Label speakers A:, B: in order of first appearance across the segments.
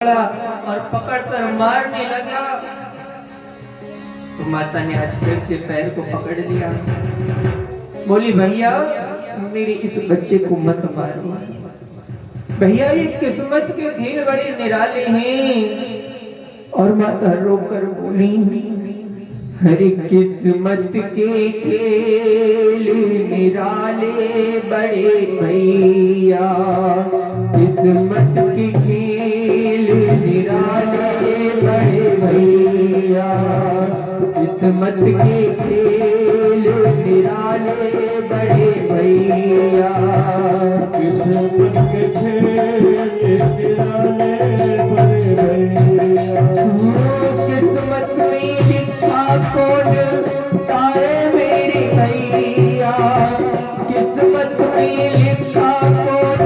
A: और पकड़कर मारने लगा तो माता ने आज फिर से पैर को पकड़ लिया। बोली भैया मेरे इस बच्चे को मत मारो भैया, ये किस्मत के खेल बड़े निराले हैं। और माता रोकर बोली हरे किस्मत के खेल निराले बड़े भैया, किस्मत के खेल निराले बड़े भैया, किस्मत के खेल निराले बड़े भैया,
B: किस्मत के खेल निराले बड़े भैया।
A: किस्मत में लिखा कौन तारे मेरे भैया, किस्मत में लिखा कौन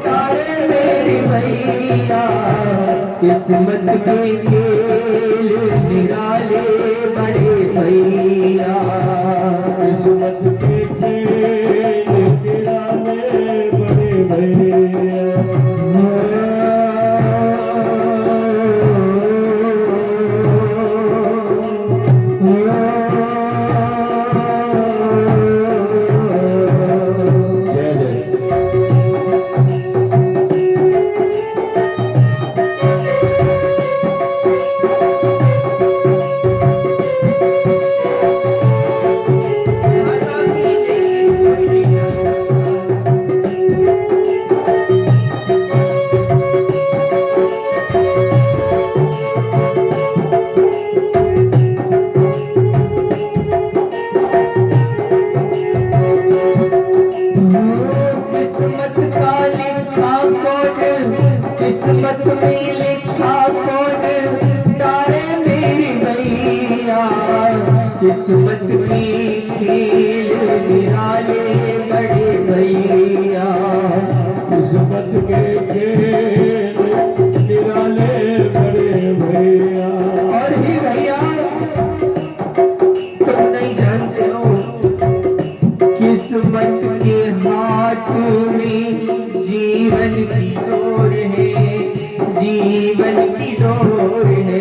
A: तारे मेरे भैया, किस्मत के खेल निराले बड़े भैया,
B: किस्मत के खेल निराले बड़े भैया।
A: किस्मत में लिखा कौन तारे मेरी भैया, किस्मत में खेल निराले बड़े भैया,
B: किस्मत के खेल निराले बड़े भैया।
A: और ही भैया तुम नहीं जानते हो किस्मत के हाथ में जीवन की डोर है, जीवन की डोर है,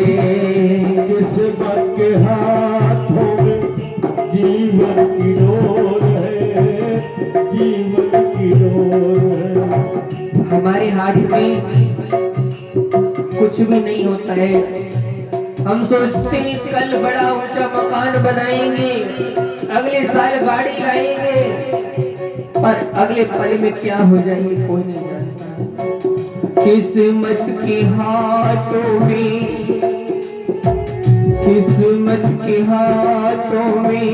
B: किस्मत के हाथों में जीवन की डोर है, जीवन की डोर है।
A: हमारे हाथ में कुछ भी नहीं होता है। हम सोचते हैं कल बड़ा ऊंचा मकान बनाएंगे, अगले साल गाड़ी लाएंगे, पर अगले पल में क्या हो जाएगी कोई नहीं जानता। किस्मत के हाथों में, किस्मत के हाथों में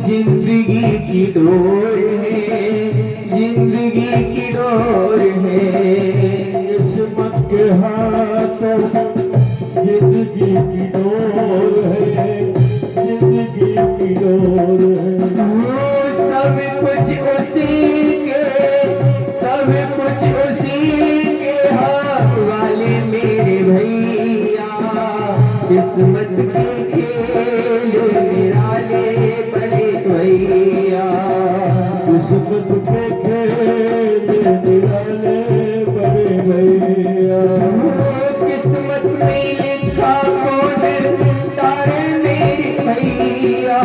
A: जिंदगी की डोर है, जिंदगी की डोर है,
B: किस्मत के हाथों जिंदगी की डोर है, जिंदगी की डोर है।
A: सब कुछ उसी के, सब कुछ उसी के हाथ वाले मेरे भैया, किस्मत के खेल निराले बड़े भैया,
B: किस्मत के खेल निराले बड़े भैया।
A: किस्मत में लिखा कौन तारे मेरे भैया,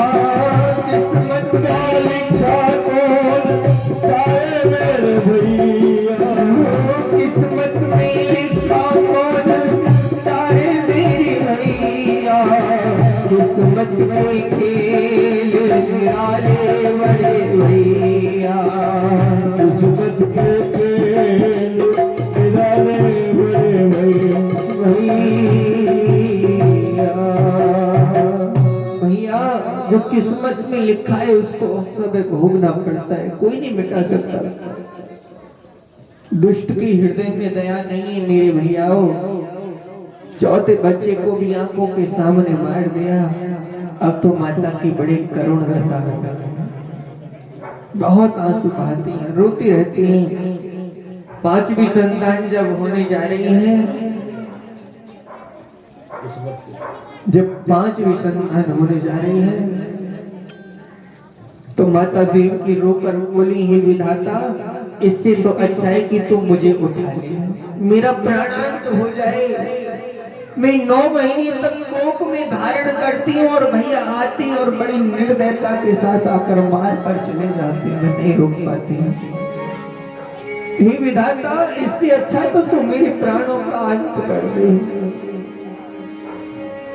A: किस्मत में लिखा कौन
B: तारे मेरे भैया,
A: किस्मत में लिखा कौन तारे मेरे भैया, किस्मत के खेल निराले बड़े भैया,
B: किस्मत के खेल निराले बड़े
A: भैया। जो किस्मत में लिखा है उसको सब भोगना पड़ता है, कोई नहीं मिटा सकता। दुष्ट की हृदय में दया नहीं है मेरे भैयाओ। चौथे बच्चे को भी आंखों के सामने मार दिया। अब तो माता की बड़ी करुण दशा है, बहुत आंसू बहाती हैं, रोती रहती हैं। पांचवी संतान जब होने जा रही है, जब पांचवी संतान होने जा रही है तो माता देव की रोकर बोली, हे विधाता इससे तो अच्छा है कि तू मुझे उठा ले, मेरा प्राणांत हो जाए। मैं 9 महीने तक कोख में धारण करती हूँ और भैया आती और बड़ी निर्दयता के साथ आकर मार कर चले जाते हैं, मैं नहीं रोक पाती हूँ। हे विधाता, इससे अच्छा तो तू मेरे प्राणों का अंत कर दे,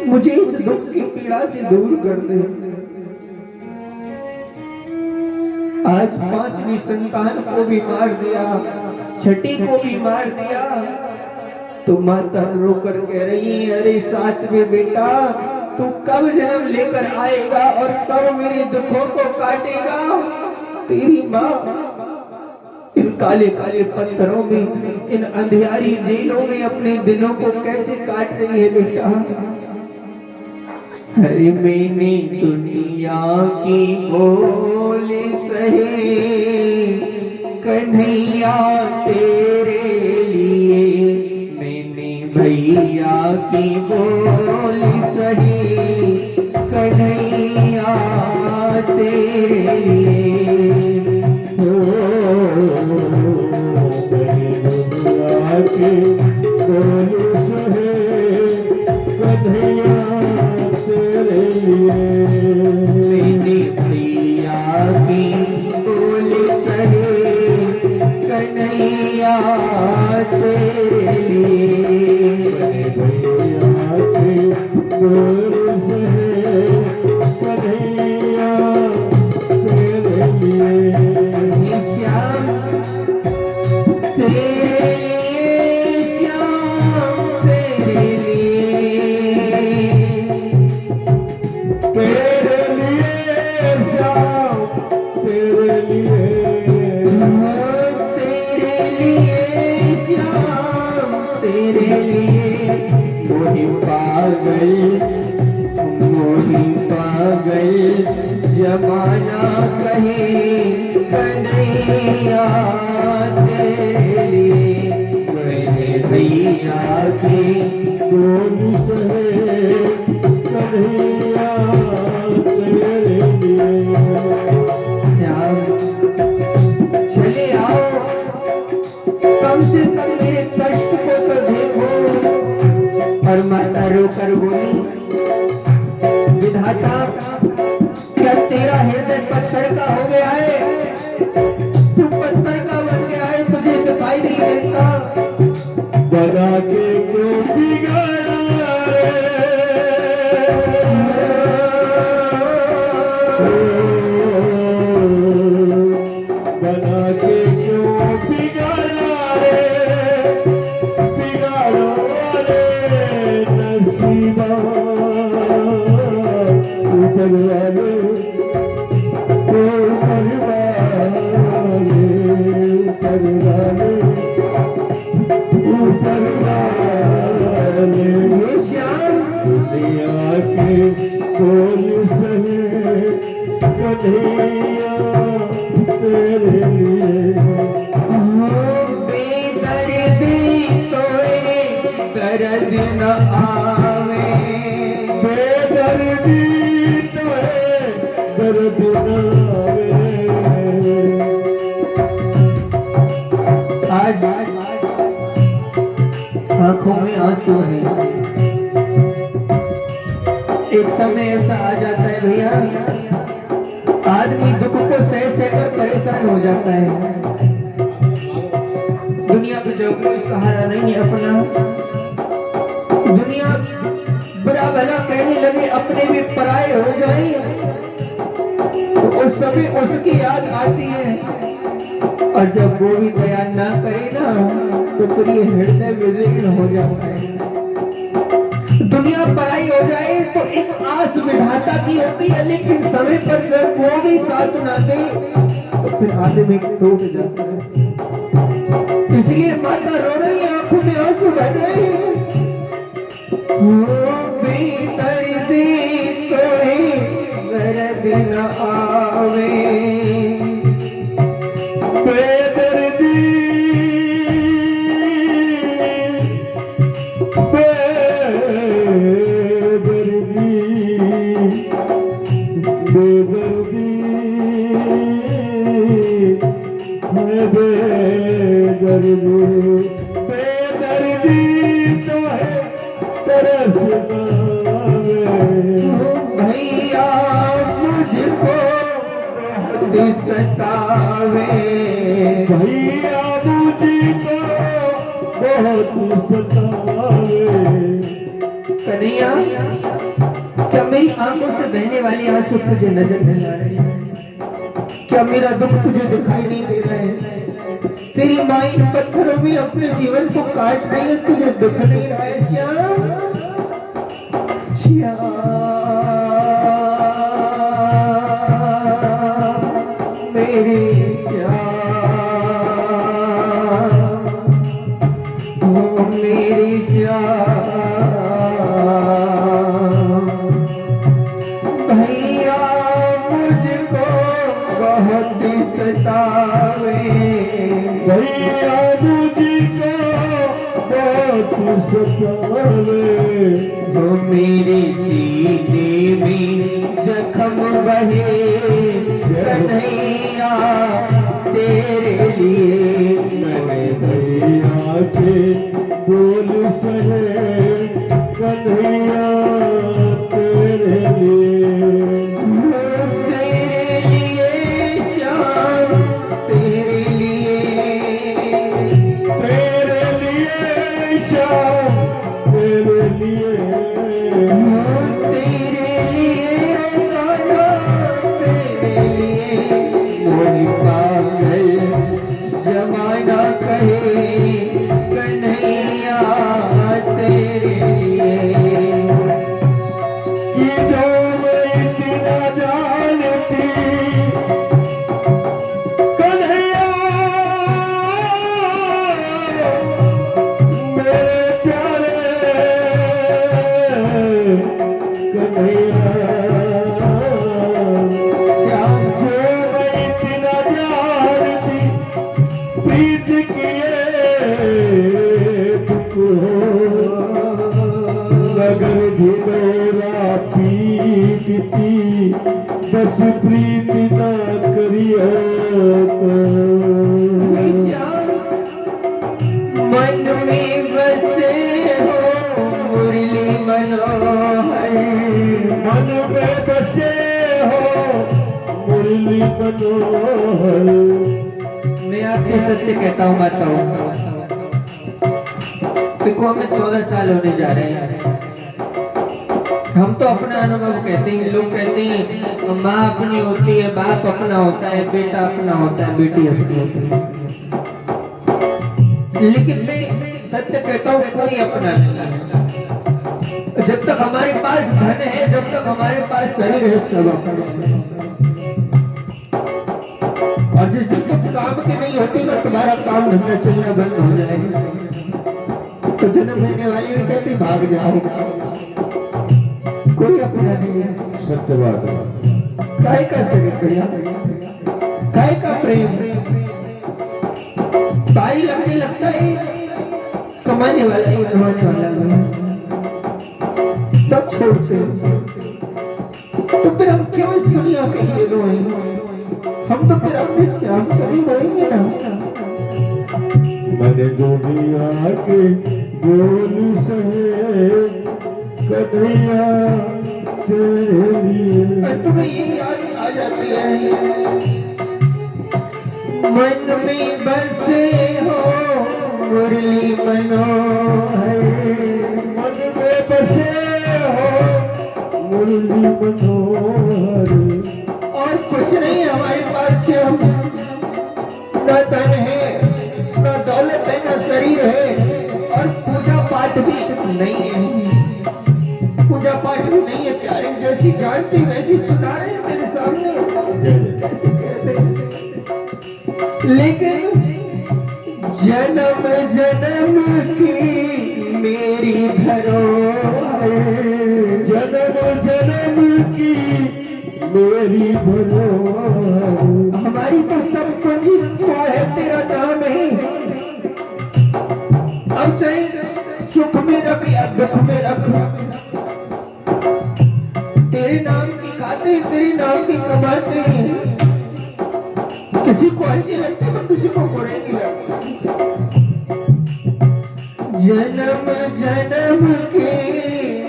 A: मुझे इस दुख की पीड़ा से दूर कर दे। आज 5वीं संतान को भी मार दिया, 6ठी को भी मार दिया, तो माता रोकर कह रही है, अरे 7वें बेटा, तू कब जन्म लेकर आएगा और कब मेरे दुखों को काटेगा? तेरी माँ इन काले काले पत्थरों में, इन अंधियारी जेलों में अपने दिनों को कैसे काट रही है बेटा? अरे मैंने दुनिया की बोल सहे कन्हैया तेरे लिए, मैंने भैया की बोल सही कन्हैया तेरे लिए।
B: दुनिया की बोल सहे कन्हैया तेरे लिए,
A: मैंने भैया की बोल सहे कन्हैया तेरे लिए।
B: भैया की बोल सहे कन्हैया तेरे लिए।
A: श्याम तेरे लिए, श्याम तेरे लिए,
B: तेरे लिए श्याम तेरे लिए,
A: तेरे लिए श्याम तेरे लिए। मोही पागल जमाना कहे कन्हैया तेरे लिए, मैंने भैया की
B: बोल सहे कन्हैया तेरे लिए।
A: श्याम चले आओ, कम से कम मेरे कष्ट को तो देखो। और माता रोकर बोली, विधाता, क्या तेरा हृदय पत्थर का हो गया है? तू पत्थर का बन गया है, तुझे दिखाई नहीं देता?
B: बना के क्यों बिगाड़ा रे, बना के क्यों बिगाड़ा रे, बिगाड़ो रे नसीबा। ऊपर वाले ऊपर वाले ऊपर वाले ऊपर वाले,
A: ये श्याम
B: दुनिया के बोल सहे कन्हैया तेरे लिए।
A: बेदर्दी सोए दर्द न आवे,
B: बेदर्दी तो है दर्द न आवे।
A: आज आंखों में आंसू है। एक समय ऐसा आ जाता है भैया, आदमी दुख को सह सहकर परेशान हो जाता है। दुनिया को जब कोई सहारा नहीं है अपना, दुनिया बुरा भला कहने लगे, अपने भी पराये हो जाए, तो उस समय उसकी याद आती है। और जब वो भी दया ना करे ना, तो फिर ये हृदय विदीर्ण हो जाता है। दुनिया पराई हो जाए तो एक आस विधाता की होती है, लेकिन समय पर जब वो भी साथ ना दे, तो फिर आदमी टूट जाता है। इसलिए माता रो रही है, आंखों में आंसू बह रहे हैं। बेदर्दी कोई दर्द न आवे,
B: बेदर्दी बेदर्दी बेदर्दी है तरस नावे
A: भैया मुझको बहुत सतावे,
B: भैया मुझको बहुत सतावे।
A: कन्हैया, क्या मेरी आंखों से बहने वाली आंसू तुझे नजर नहीं आ रहे हैं? क्या मेरा दुख तुझे दिखाई नहीं दे रहा है? तेरी माँ इन पत्थरों में अपने जीवन को काट रही है, तुझे दुख नहीं रहा है श्याम? श्याम मेरी श्याम, ओ मेरी श्याम, भैया मुझको बहुत सतावे,
B: भैया मुझको बहुत सतावे।
A: जो मेरे सीने में जख्म बहे कन्हैया तेरे लिए,
B: मैंने भैया के बोल सहे कन्हैया तेरे लिए।
A: तेरे लिए श्याम, तेरे लिए,
B: तेरे लिए श्याम तेरे लिए,
A: तेरे लिए कान्हा, तेरे लिए। मोरी पागल जमाना कहे कन्हैया तेरे लिए,
B: कि जो मैं इतना जानती कन्हैया मेरे प्यारे कन्हैया।
A: श्याम
B: जो मैं इतना जानती प्रीत किए तुझको, मगर ढिढोरा पीटती बस प्रीत ना करियो तो।
A: श्याम मन में बसे हो मुरली मनोहर,
B: मन में बसे हो मुरली मनोहर।
A: मैं आपसे सत्य कहता हूँ माताओं, देखो हमें 14 साल होने जा रहे हैं। हम तो अपना अनुभव कहते हैं, लोग कहते हैं माँ अपनी होती है, बाप अपना होता है, बेटा अपना होता है, बेटी अपनी होती है। लेकिन मैं सत्य कहता हूँ कोई अपना नहीं है। जब तक हमारे पास धन है, जब तक हमारे पास शरीर है, सब अपने हैं। और जिस दिन तुम काम के नहीं होती ना, तुम्हारा काम धंधा चलना बंद हो जाएगा, तो जन्म लेने वाली भी कहती भाग जाओ। कोई अपना नहीं है।
B: सत्य बात है।
A: काय का शरीर भैया, काय का प्रेम, भाई लगने लगता है कमाने वाला ही, कमाने वाला नहीं, सब छोड़ते हैं। तो फिर हम क्यों इस दुनिया के लिए रोए? हम तो फिर अपने श्याम करीब रोएंगे ना।
B: मैंने दुनिया के बोल सहे कन्हैया तेरे लिए।
A: तुम्हें ये याद आ जाती है, मन में बसे हो मुरली मनोहर,
B: मन में बसे हो मुरली मनोहर।
A: और कुछ नहीं है हमारे पास से, हम न धन है, न दौलत है, न शरीर है, और पूजा पाठ भी नहीं है। पूजा पाठ भी नहीं है प्यारे, जैसी जानती वैसी सुना रहे हैं तेरे सामने, कैसे कहते हैं। लेकिन जन्म जन्म की मेरी धरोहर,
B: जन्म जन्म की मेरी धरोहर।
A: हमारी तो सब पूंजी तो है, तेरा नाम है। अब चाहे सुख में रख या दुख में रख, तेरे नाम की खाते हैं, तेरे नाम की कमाते हैं। किसी को अच्छी लगती तो किसी को बुरे नहीं लगती। जन्म जन्म के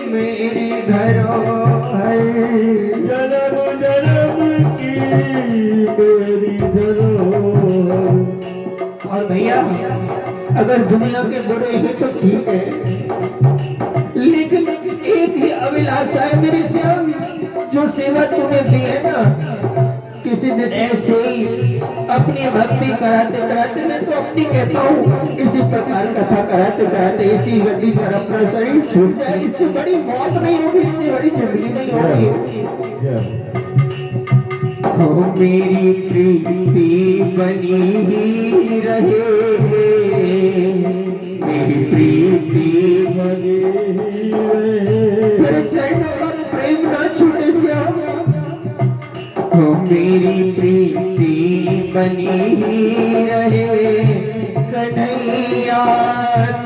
A: मेरी धरोहर।
B: जन्म जन्म की मेरी धरोहर।
A: और भैया अगर दुनिया के बुरे हैं तो ठीक है, लेकिन एक ही अभिलाषा है मेरे श्याम, जो सेवा तुम्हें दी है ना, किसी दिन ऐसे ही अपनी भक्ति कराते कराते, मैं तो अपनी कहता हूँ, इसी प्रकार कथा कराते कराते इसी गद्दी पर अपना शरीर छूट जाए, इससे बड़ी मौत नहीं होगी, इससे बड़ी जिंदगी नहीं होगी। हो मेरी प्रीति बनी ही रहे, मेरी प्रीति
B: बनी ही रहे।
A: तेरे चरणों का प्रेम ना छूटे श्याम। हो मेरी प्रीति बनी ही रहे कन्हैया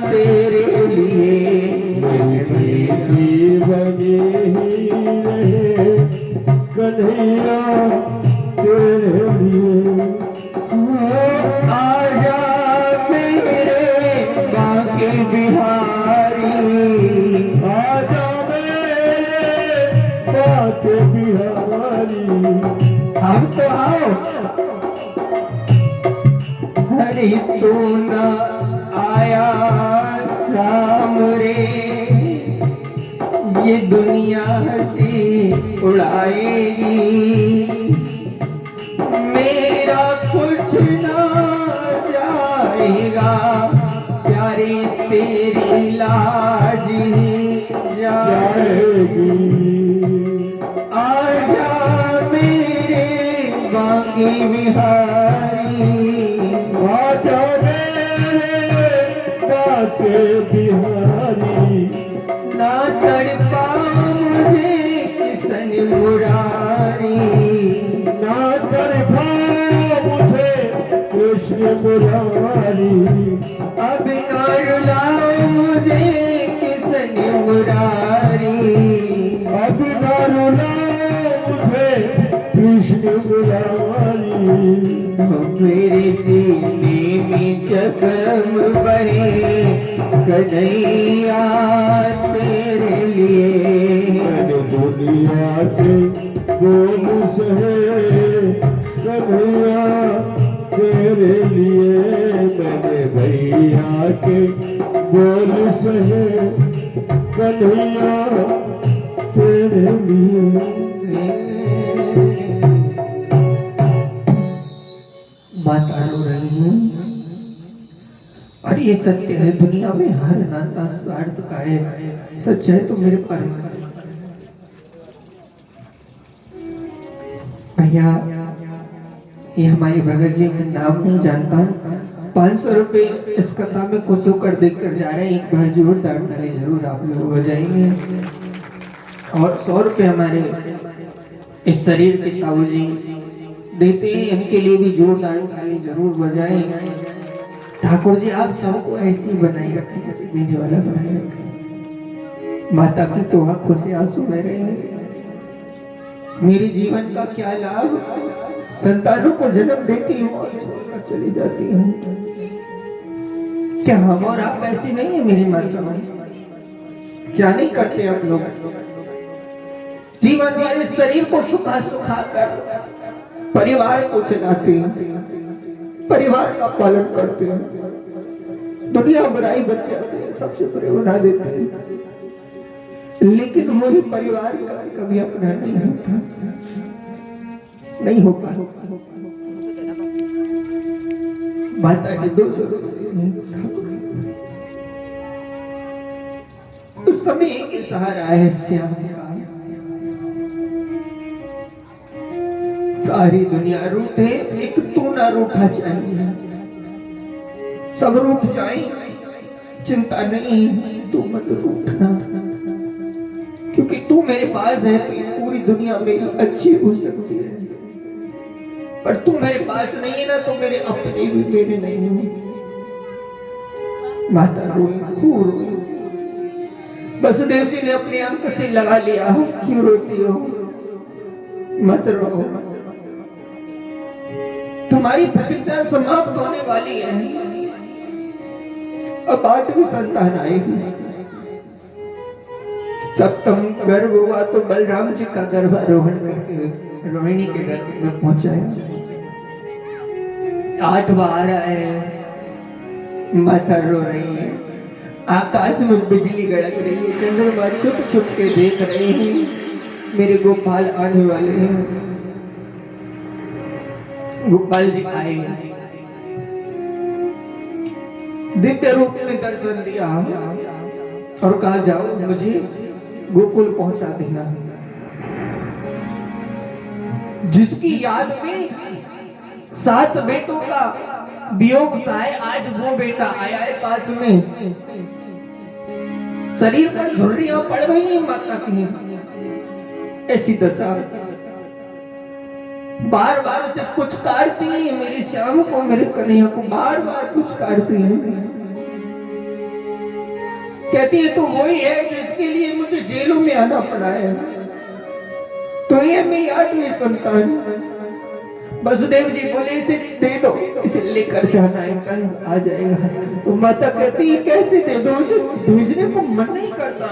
A: तेरे लिए,
B: मेरी प्रीति बनी ही रहे कन्हैया तेरे लिए।
A: आजा मेरे बाके बिहारी,
B: आजा मेरे बाके बिहारी।
A: अब तो आओ। हरि तू न आया सामरे, ये दुनिया हंसी उड़ाएगी, मेरा कुछ ना जाएगा, प्यारी तेरी लाज ही जाएगी। आजा मेरे बाकी बिहारी,
B: आजा मेरे बाके बिहारी।
A: ना तड़पा मुझे किसन मुरारी,
B: ना तड़पा मुझे कृष्ण मुरारी।
A: अब ना रुलाओ मुझे किसन मुरारी,
B: अब ना रुलाओ मुझे कृष्ण मुरारी।
A: मेरे सीने में जख्म बहे कन्हैया तेरे लिए,
B: मैंने दुनिया के बोल सहे कन्हैया तेरे लिए। मैंने भैया के बोल सहे कन्हैया तेरे लिए।
A: माता रो रही है, और ये सत्य है, दुनिया में हर नाता स्वार्थ का है, सच है तो मेरे पर भैया ये हमारी भगत जी का नाम नहीं जानता हूँ, 500 रुपए इस कथा में खुश होकर देख कर जा रहे हैं, एक बार जरूर दान करें, जरूर आप लोग बजाएंगे। और 100 रुपए हमारे इस शरीर के ताऊ जी देते हैं, इनके लिए भी जोरदार ताली जरूर बजाएं। ठाकुर जी आप सबको ऐसी बनाई रखें, ऐसी देने वाला बनाए रखें। माता की तो आंखों से आंसू बह रहे हैं, मेरे जीवन का क्या लाभ, संतानों को जन्म देती हूँ और छोड़कर चली जाती हूँ। क्या हम और आप ऐसी नहीं है मेरी माता? क्या नहीं करते आप लोग? जीवन भर इस शरीर को सुखा सुखा कर परिवार को चलाते हैं, परिवार का पालन करते हैं, दुनिया बुराई बन जाती है, सबसे बुरे बना देते हैं, लेकिन वही परिवार का कभी अपना नहीं होता, नहीं हो पाता। माता के 200 उस समय एक सहारा है श्याम, सारी दुनिया रूठे, एक तू ना रूठा चाहिए, सब रूठ जाए, चिंता नहीं, तू मत रूठना, क्योंकि तू मेरे पास है तो पूरी दुनिया मेरी अच्छी हो सकती है, पर तू मेरे पास नहीं है ना तो मेरे अपने भी मेरे नहीं हो। माता रोई, खूब रोई, वसुदेव जी ने अपने अंक से लगा लिया, क्यों रोती हो, मत रो, तुम्हारी प्रतीक्षा समाप्त होने वाली है, अब 8वीं संतान आएगी, सप्तम गर्भ हुआ तो बलराम जी का गर्भारोहण करके रोहिणी के गर्भ में पहुंचाया। 8वां आ रहा है, माता रो रही है, आकाश में बिजली गड़क रही है, चंद्रमा छुप छुप के देख रहे हैं मेरे गोपाल आने वाले हैं। गोपाल जी आए, दिव्य रूप में दर्शन दिया और कहा जाओ मुझे गोकुल पहुंचा देना। जिसकी याद में 7 बेटों का वियोग सहाय, आज वो बेटा आया है पास में। शरीर पर झुर्रियां पड़ रही हैं माता की, ऐसी दशा। बार बार उसे कुछ काटती है, मेरी श्याम को, मेरे कन्हैया को बार बार कुछ काटती है। कहती है तो वही है जिसके लिए मुझे जेलों में आना पड़ा है। तो ये मेरी 8वीं संतान। वसुदेव जी बोले इसे दे दो, इसे लेकर जाना है, कल आ जाएगा। तो माता कहती है कैसे दे दो, उसे भेजने को मन नहीं करता,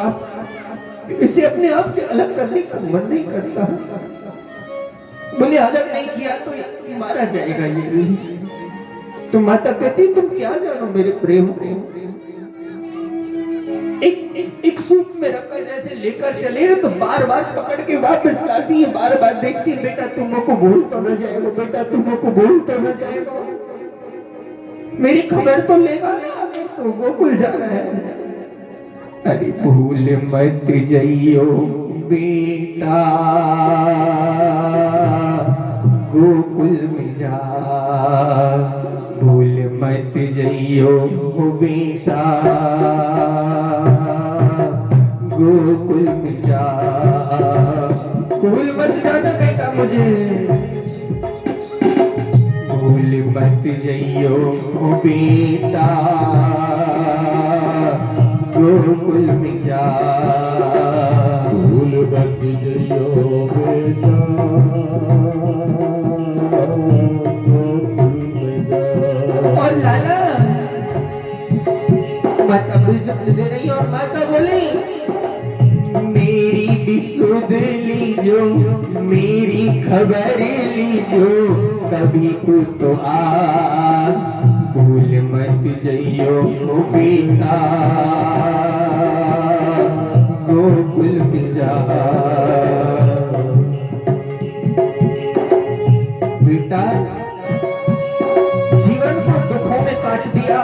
A: इसे अपने आप से अलग करने का मन नहीं करता। बोले अलग नहीं किया तो मारा जाएगा ये। तो माता कहती तुम क्या जानो मेरे प्रेम को। एक सूप में रखकर जैसे लेकर चले ना, तो बार बार पकड़ के वापस लाती है, बार बार देखती है बेटा तुमको भूल तो न जाएगा, बेटा तुमको भूल तो न जाएगा, मेरी खबर तो लेगा ना, तो गोकुल जा रहा है। अरे भूल मत जाइयो बेटा, गोकुल में जा, भूल मत जाइयो बेटा, गोकुल में जा, भूल मत जाना बेटा मुझे, भूल मत जाइयो बेटा, गोकुल में जा,
B: भूल मत जाइयो बेटा, गोकुल में जा।
A: और लाला माता भी शब्द दे रही और माता बोली मेरी भी सुध लीजो, मेरी खबर लीजो, कभी तो आ, भूल मत जाइयो बेटा, गोकुल में जा। बेटा जीवन को दुखों में काट दिया,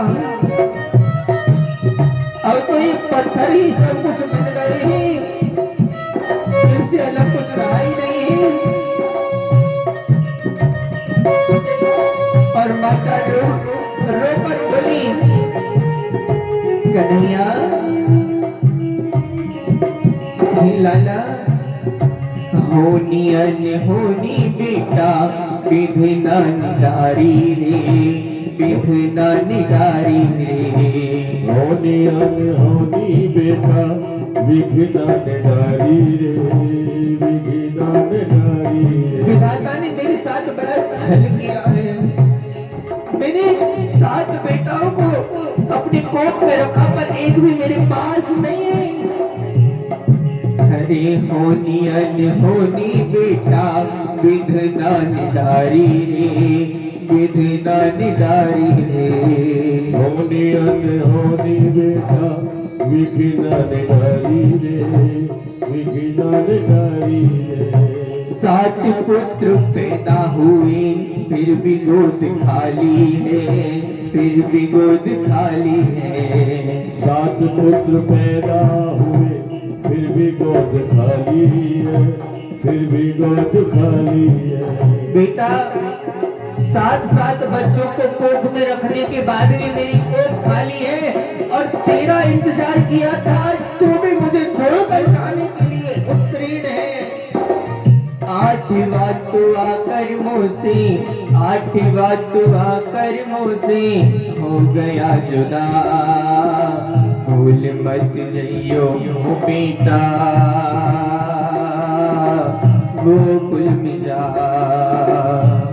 A: अब तो एक पत्थर ही सब कुछ बन गए हैं, इनसे अलग कुछ रहा ही नहीं है। और माता रोकर बोली कन्हैया, लाला होनी अनहोनी बेटा, विधना निडारी रे, विधना निडारी रे,
B: होनी अनहोनी बेटा, विघ्ना निडारी रे, विघ्ना निडारी रे।
A: विधाता ने मेरे साथ बड़ा छल किया है, मैंने 7 बेटाओं को अपने कोख में रखा पर एक भी मेरे पास नहीं है। अरे होनी अनहोनी बेटा, विधना निडारी रे, विधना निडारी रे,
B: होनी अनहोनी बेटा, विघ्ना निडारी रे, विघ्ना निडारी रे।
A: 7 पुत्र पैदा हुए फिर भी गोद खाली है, फिर भी गोद खाली है।
B: 7 पुत्र पैदा हुए फिर भी गोद खाली है, फिर भी गोद खाली है।
A: बेटा 7 बच्चों को कोख में रखने के बाद भी मेरी कोख खाली है, और तेरा इंतजार किया था, आज तू भी मुझे छोड़कर जाने के लिए उत्तीर्ण है। 8वां तो आकर मुझसे, 8वां तो आकर मुझसे हो गया जुदा, भूल मत जाइयो बेटा, गोकुल में जा,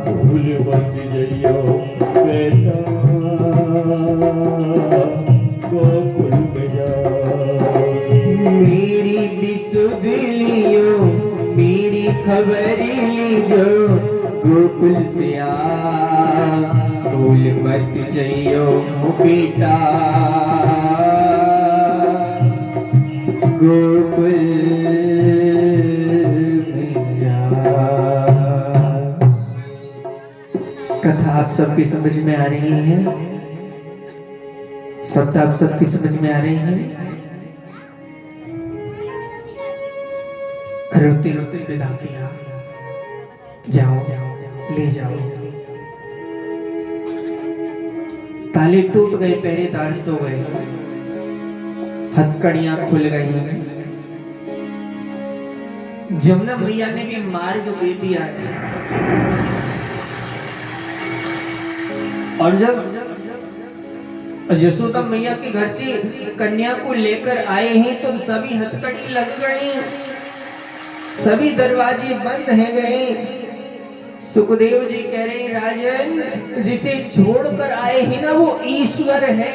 B: भूल मत जाइयो बेटा, गोकुल में जा।
A: मेरी बिसुध लियो मेरी खबर लीजो गोकुल से भूल मत जइयो बेटा गोकुल कथा आप सबकी समझ में आ रही है? शब्द आप सबकी समझ में आ रहे हैं? रोते रोते विदा किया, जाओ ले जाओ। ताले टूट गए, पहरेदार सो गए, हथकड़ियां खुल गई। जमुना मैया ने भी मार्ग दे दिया और जब यशोदा मैया के घर से कन्या को लेकर आए हैं तो सभी हथकड़ी लग गई, सभी दरवाजे बंद है गए। सुखदेव जी कह रहे हैं राजन जिसे छोड़कर आए हैं ना वो ईश्वर है।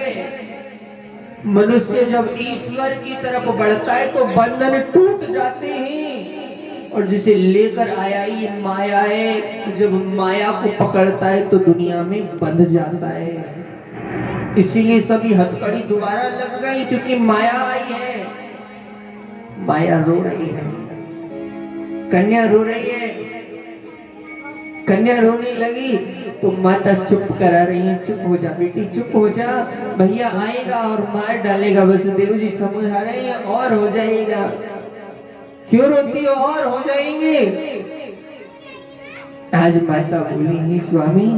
A: मनुष्य जब ईश्वर की तरफ बढ़ता है तो बंधन टूट जाते हैं और जिसे लेकर आया ये माया है, जब माया को पकड़ता है तो दुनिया में बंध जाता है। इसीलिए सभी हथकड़ी दोबारा लग गई क्योंकि माया आई है। माया रो रही है, कन्या रो रही है। कन्या रोने लगी तो माता चुप करा रही है, चुप हो जा बेटी चुप हो जा, भैया आएगा और मार डालेगा। वसुदेव जी समझा रहे हैं और हो जाएगा। क्यों रोती हो? और हो जाएंगे। आज माता बोली ही स्वामी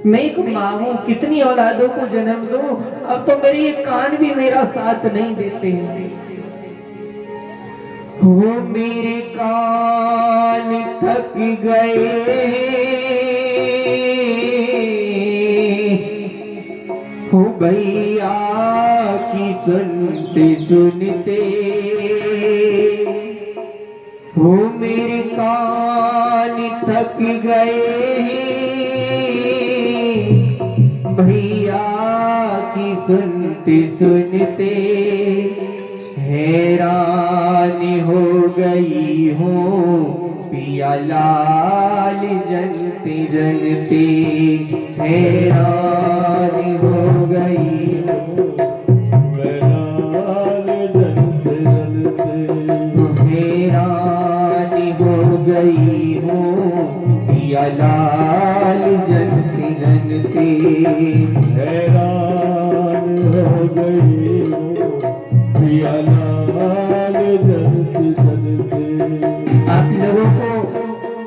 A: मैं एक माँ हूँ, कितनी औलादों को जन्म दूं, अब तो मेरे ये कान भी मेरा साथ नहीं देते हैं। हो मेरे कान थक गए, हो भैया की सुनते सुनते, हो मेरे कान थक गए भैया की सुनते सुनते, हैरान हो गई हूँ पिया लाल जनते जनते, हैरान हो गई
B: लाल जनते जनते,
A: हैरान हो गई हूँ पिया लाल जनते जनते,
B: हैरान हो गई हूँ पिया लाल जनते जनते।
A: आप लोगों को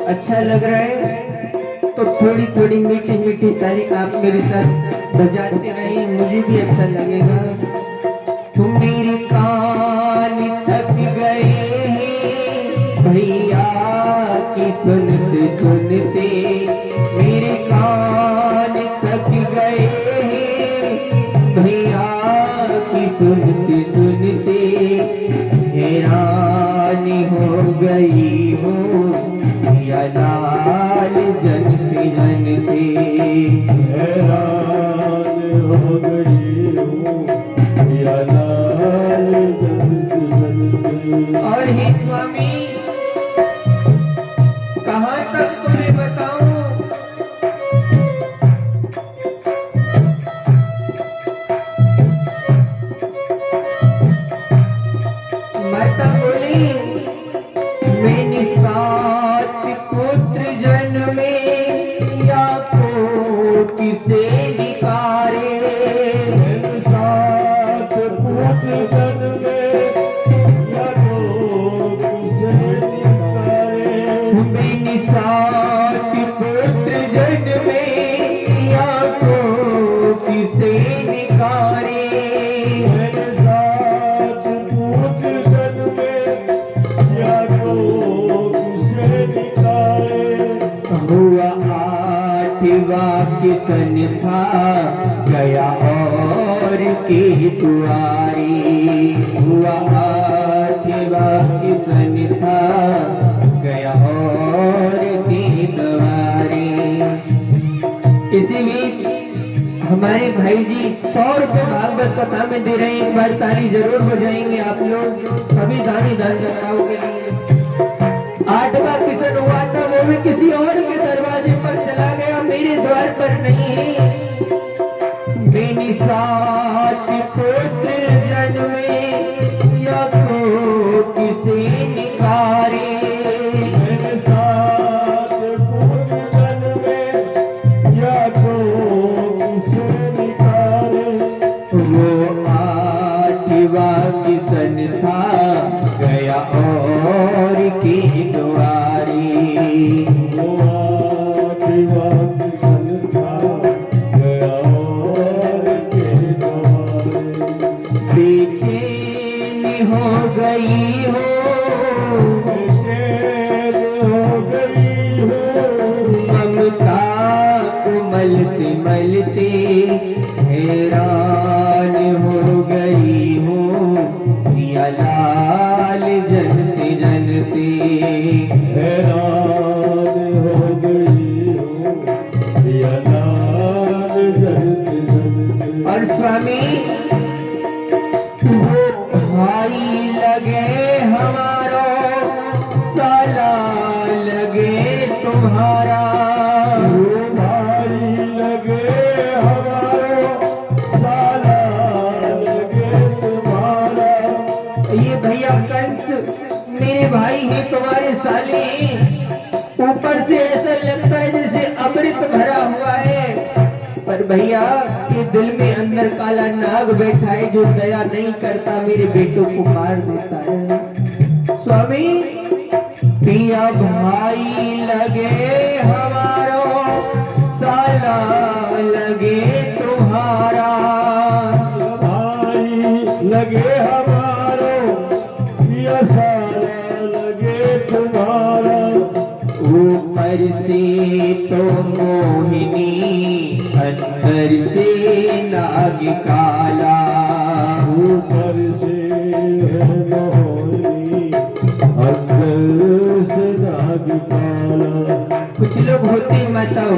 A: अच्छा लग रहा है तो थोड़ी थोड़ी मीठी मीठी ताली आप मेरे साथ बजाते रहिए, मुझे भी अच्छा लगेगा। तुम मेरे कान थक गए भैया की सुनते सुनते, मेरे कान थक गए भैया की सुनते सुनते, हैरान हो गई हूँ भैया लाल जनते जनते,
B: हैरान हो गई हूँ पिया लाल जनते जनते।
A: और हे स्वामी कहाँ तक तुम्हें बताऊं, माता बोली मैंने 7 पुत्र जन्मे या को किसे निकारे,
B: 7 पुत्र जन्मे या को किसे निकारे,
A: मैंने 7 पुत्र जन्मे या को किसे निकारे,
B: 7 पुत्र जन्मे या को किसे निकारे,
A: हुआ 8वां किसन था गया और के दुआरी, हुआ 8वां किसन था गया और के दुआरी। इसी बीच हम हमारे भाई जी 100 रुपए भागवत कथा में दे रहे हैं। एक बार ताली जरूर बजाएंगे आप लोग सभी दानी दानदाताओं के लिए। 8वां किशन हुआ था, वो भी किसी और के दरवाजे पर चला गया, मेरे द्वार पर नहीं है। मेरी साथ पुत्र जन्मे या को किसी निकारे,
B: मेरे साथ पुत्र जन्मे या तो किसे निकारे।
A: वो 8वां किशन था गया और की दुआरी।
B: वो 8वां किशन था गया और के द्वारे।
A: बेचैन हो गई हो,
B: बेचैन हो गई हो,
A: ममता को मलते मलते हैरान हो गई हूँ, प्रिया लाल जनते जनते।
B: हैरान हो गई हो, प्रिया लाल जनते जनते।
A: और स्वामी वो भाई लगे हमारो, साला लगे तुम्हारा।
B: वो भाई लगे हमारो, साला लगे तुम्हारा।
A: ये भैया कंस मेरे भाई हैं, तुम्हारे साले हैं। ऊपर से ऐसा लगता है जैसे अमृत भरा हुआ है, पर भैया ये दिल में अंदर काला नाग बैठा है जो दया नहीं करता, मेरे बेटों को मार देता है। स्वामी पिया भाई लगे हमारो, साला लगे तुम्हारा।
B: भाई लगे हमारो, प्रिया साला लगे तुम्हारा।
A: ऊपर से तो मोहिनी, अंदर से नाग काला।
B: ऊपर से है मोहिनी, अंदर से नाग काला।
A: कुछ लोग होते बताओ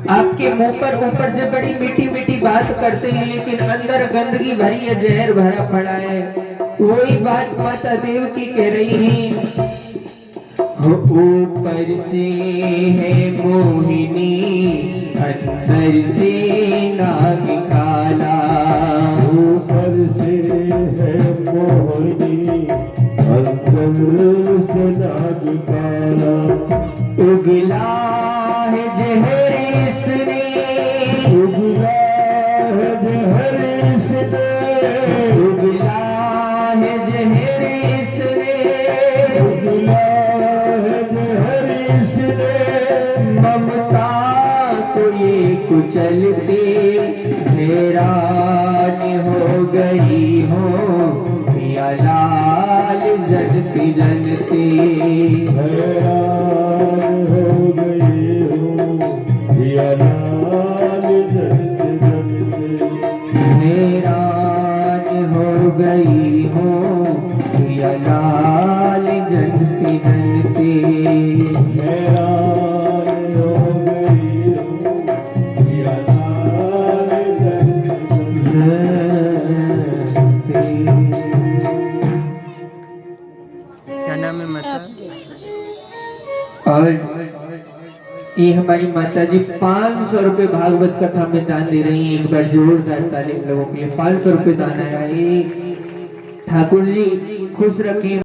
A: आपके मुंह पर ऊपर से बड़ी मीठी मीठी बात करते हैं, लेकिन अंदर गंदगी भरी है, जहर भरा पड़ा है। वही बात माता देवकी कह रही है। ऊपर से है मोहिनी, अंदर से नाग काला।
B: ऊपर से है मोहिनी, अंदर से नाग काला।
A: उगला है जहर इसने,
B: उगला है जहर इसने,
A: उगला है जहर इसने।
B: उगला है जहर इसने।
A: ममता को ये कुचलते हैरान हो गई हो, प्रिया लाल जनते जनते।
B: हैरान हो गई हो, प्रिया लाल जनते जनते।
A: हैरान हो गई हो, प्रिया लाल जनते जनते।
B: हैरान हो गई हो, प्रिया लाल जनते जनते।
A: क्या नाम है माता? और ये हमारी माता जी 500 रुपए भागवत कथा में दान दे रही हैं। एक बार जोरदार ताली लोगों के लिए। 500 रुपए दान आया। ये ठाकुर जी खुश रखें।